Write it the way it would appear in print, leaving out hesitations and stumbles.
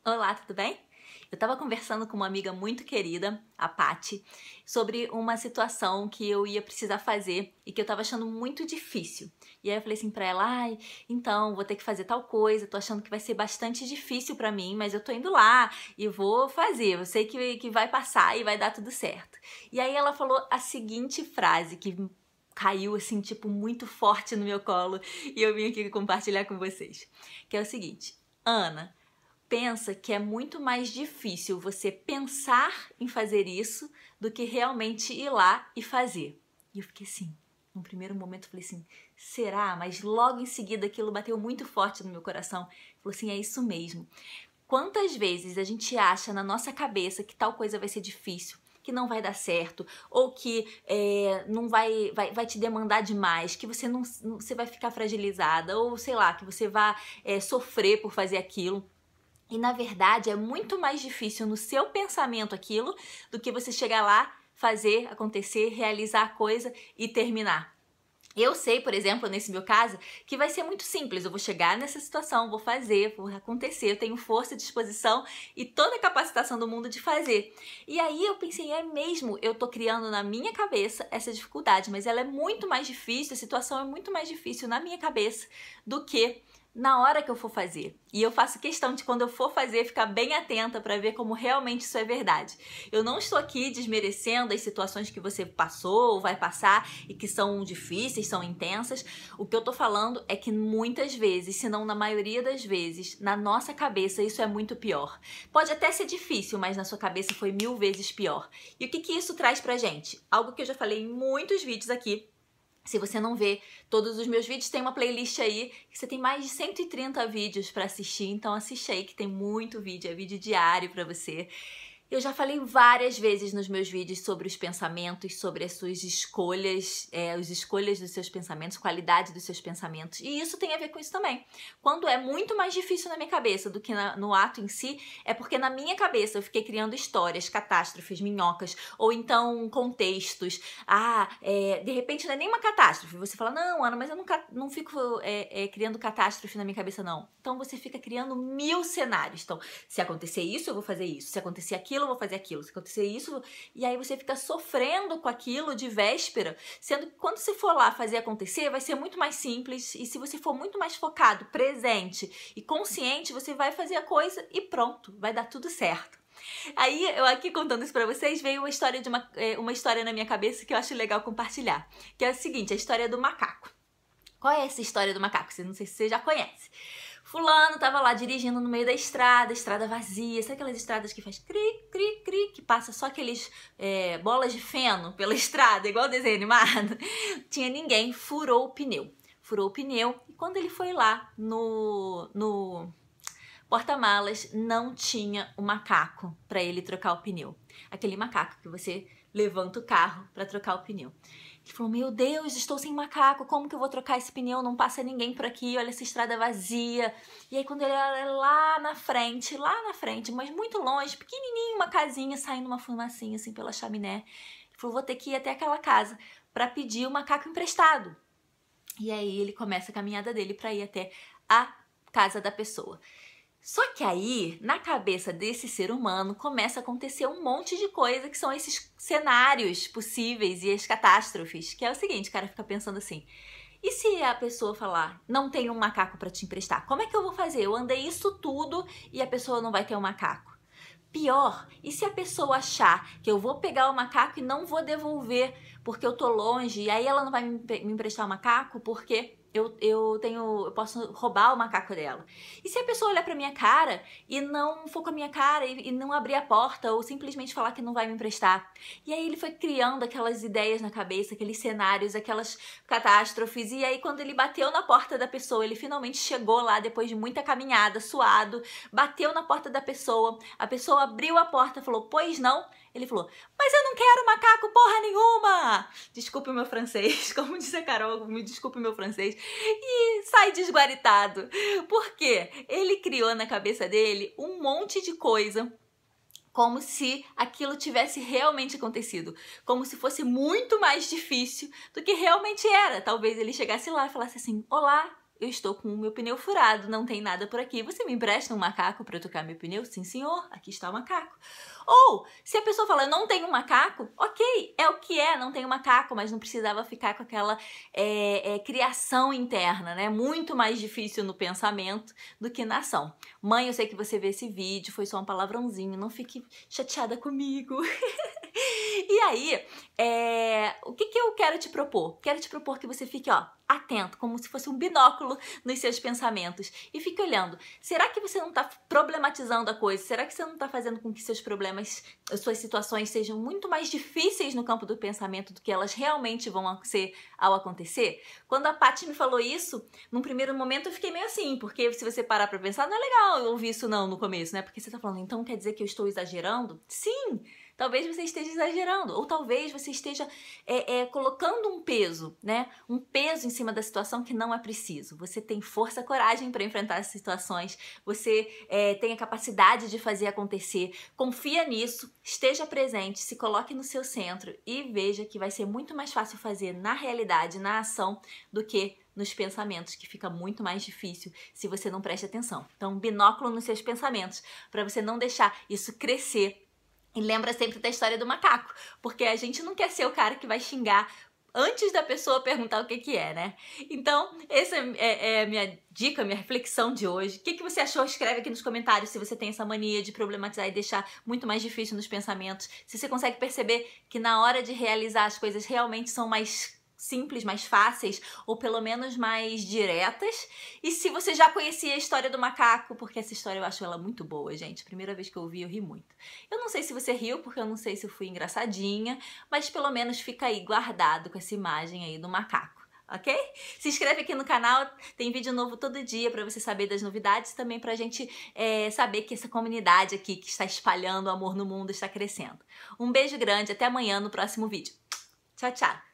Olá, tudo bem? Eu estava conversando com uma amiga muito querida, a Paty, sobre uma situação que eu ia precisar fazer e que eu estava achando muito difícil. E aí eu falei assim pra ela, então, vou ter que fazer tal coisa, tô achando que vai ser bastante difícil pra mim, mas eu tô indo lá e vou fazer, eu sei que vai passar e vai dar tudo certo. E aí ela falou a seguinte frase que caiu assim, tipo, muito forte no meu colo e eu vim aqui compartilhar com vocês, que é o seguinte: Ana, pensa que é muito mais difícil você pensar em fazer isso do que realmente ir lá e fazer. E eu fiquei assim, num primeiro momento eu falei assim, será? Mas logo em seguida aquilo bateu muito forte no meu coração. Falou assim, é isso mesmo. Quantas vezes a gente acha na nossa cabeça que tal coisa vai ser difícil, que não vai dar certo, ou que não vai te demandar demais, que você vai ficar fragilizada, ou sei lá, que você vai sofrer por fazer aquilo. E na verdade é muito mais difícil no seu pensamento aquilo do que você chegar lá, fazer acontecer, realizar a coisa e terminar. Eu sei, por exemplo, nesse meu caso, que vai ser muito simples. Eu vou chegar nessa situação, vou fazer, vou acontecer, eu tenho força, disposição e toda a capacitação do mundo de fazer. E aí eu pensei, é mesmo, eu tô criando na minha cabeça essa dificuldade, mas ela é muito mais difícil, a situação é muito mais difícil na minha cabeça do que na hora que eu for fazer. E eu faço questão de, quando eu for fazer, ficar bem atenta para ver como realmente isso é verdade. Eu não estou aqui desmerecendo as situações que você passou ou vai passar e que são difíceis, são intensas. O que eu tô falando é que muitas vezes, se não na maioria das vezes, na nossa cabeça isso é muito pior. Pode até ser difícil, mas na sua cabeça foi 1000 vezes pior. E o que isso traz pra gente? Algo que eu já falei em muitos vídeos aqui. Se você não vê todos os meus vídeos, tem uma playlist aí que você tem mais de 130 vídeos para assistir, então assiste aí que tem muito vídeo, é vídeo diário para você. Eu já falei várias vezes nos meus vídeos sobre os pensamentos, sobre as suas escolhas, as escolhas dos seus pensamentos, qualidade dos seus pensamentos. E isso tem a ver com isso também. Quando é muito mais difícil na minha cabeça do que no ato em si, é porque na minha cabeça eu fiquei criando histórias, catástrofes, minhocas, ou então contextos. De repente não é nem uma catástrofe. Você fala, não, Ana, mas eu não fico criando catástrofe na minha cabeça, não. Então você fica criando 1000 cenários. Então, se acontecer isso, eu vou fazer isso. Se acontecer aquilo, eu vou fazer aquilo. Se acontecer isso, e aí você fica sofrendo com aquilo de véspera, sendo que quando você for lá fazer acontecer, vai ser muito mais simples, e se você for muito mais focado, presente e consciente, você vai fazer a coisa e pronto, vai dar tudo certo. Aí, eu aqui contando isso pra vocês, veio uma história uma história na minha cabeça que eu acho legal compartilhar, que é o seguinte, a história do macaco. Qual é essa história do macaco? Não sei se você já conhece. Fulano tava lá dirigindo no meio da estrada vazia, sabe aquelas estradas que faz cri, cri, cri, que passa só aqueles bolas de feno pela estrada, igual desenho animado? Tinha ninguém, furou o pneu, e quando ele foi lá no porta-malas, não tinha o macaco para ele trocar o pneu. Aquele macaco que você levanta o carro para trocar o pneu. Ele falou, meu Deus, estou sem macaco, como que eu vou trocar esse pneu? Não passa ninguém por aqui, olha essa estrada vazia. E aí quando ele olha lá na frente, mas muito longe, pequenininho, uma casinha saindo uma fumacinha assim pela chaminé. Ele falou, vou ter que ir até aquela casa para pedir o macaco emprestado. E aí ele começa a caminhada dele para ir até a casa da pessoa. Só que aí, na cabeça desse ser humano, começa a acontecer um monte de coisa que são esses cenários possíveis e as catástrofes. Que é o seguinte, o cara fica pensando assim, e se a pessoa falar, não tem um macaco para te emprestar? Como é que eu vou fazer? Eu andei isso tudo e a pessoa não vai ter um macaco. Pior, e se a pessoa achar que eu vou pegar o macaco e não vou devolver porque eu tô longe, e aí ela não vai me emprestar o macaco porque eu posso roubar o macaco dela. E se a pessoa olhar pra minha cara e não for com a minha cara e não abrir a porta ou simplesmente falar que não vai me emprestar? E aí ele foi criando aquelas ideias na cabeça, aqueles cenários, aquelas catástrofes, e aí quando ele bateu na porta da pessoa, ele finalmente chegou lá depois de muita caminhada, suado, bateu na porta da pessoa, a pessoa abriu a porta e falou, pois não? Ele falou, mas eu não quero macaco porra nenhuma! Desculpe o meu francês, como disse a Carol, me desculpe o meu francês. E sai desguaritado. Por quê? Ele criou na cabeça dele um monte de coisa como se aquilo tivesse realmente acontecido, como se fosse muito mais difícil do que realmente era. Talvez ele chegasse lá e falasse assim, olá, eu estou com o meu pneu furado, não tem nada por aqui. Você me empresta um macaco para eu trocar meu pneu? Sim, senhor, aqui está o macaco. Ou, se a pessoa fala, eu não tenho um macaco, ok, é o que é, não tenho macaco, mas não precisava ficar com aquela criação interna, né? Muito mais difícil no pensamento do que na ação. Mãe, eu sei que você vê esse vídeo, foi só um palavrãozinho, não fique chateada comigo. E aí, o que eu quero te propor? Quero te propor que você fique, ó, atento, como se fosse um binóculo nos seus pensamentos e fique olhando. Será que você não está problematizando a coisa? Será que você não está fazendo com que seus problemas, as suas situações sejam muito mais difíceis no campo do pensamento do que elas realmente vão ser ao acontecer? Quando a Paty me falou isso, num primeiro momento eu fiquei meio assim, porque se você parar pra pensar, não é legal eu ouvir isso não no começo, né? Porque você tá falando, então quer dizer que eu estou exagerando? Sim! Talvez você esteja exagerando, ou talvez você esteja colocando um peso, né? Um peso em cima da situação que não é preciso. Você tem força, coragem para enfrentar as situações, você tem a capacidade de fazer acontecer. Confia nisso, esteja presente, se coloque no seu centro e veja que vai ser muito mais fácil fazer na realidade, na ação, do que nos pensamentos, que fica muito mais difícil se você não presta atenção. Então, binóculo nos seus pensamentos, para você não deixar isso crescer. E lembra sempre da história do macaco, porque a gente não quer ser o cara que vai xingar antes da pessoa perguntar o que é, né? Então, essa é a minha dica, minha reflexão de hoje. O que você achou? Escreve aqui nos comentários se você tem essa mania de problematizar e deixar muito mais difícil nos pensamentos. Se você consegue perceber que na hora de realizar as coisas realmente são mais simples, mais fáceis, ou pelo menos mais diretas. E se você já conhecia a história do macaco, porque essa história eu acho ela muito boa, gente. Primeira vez que eu ouvi, eu ri muito. Eu não sei se você riu, porque eu não sei se eu fui engraçadinha, mas pelo menos fica aí guardado com essa imagem aí do macaco. Ok? Se inscreve aqui no canal, tem vídeo novo todo dia para você saber das novidades e também pra gente saber que essa comunidade aqui que está espalhando o amor no mundo está crescendo. Um beijo grande, até amanhã no próximo vídeo. Tchau, tchau!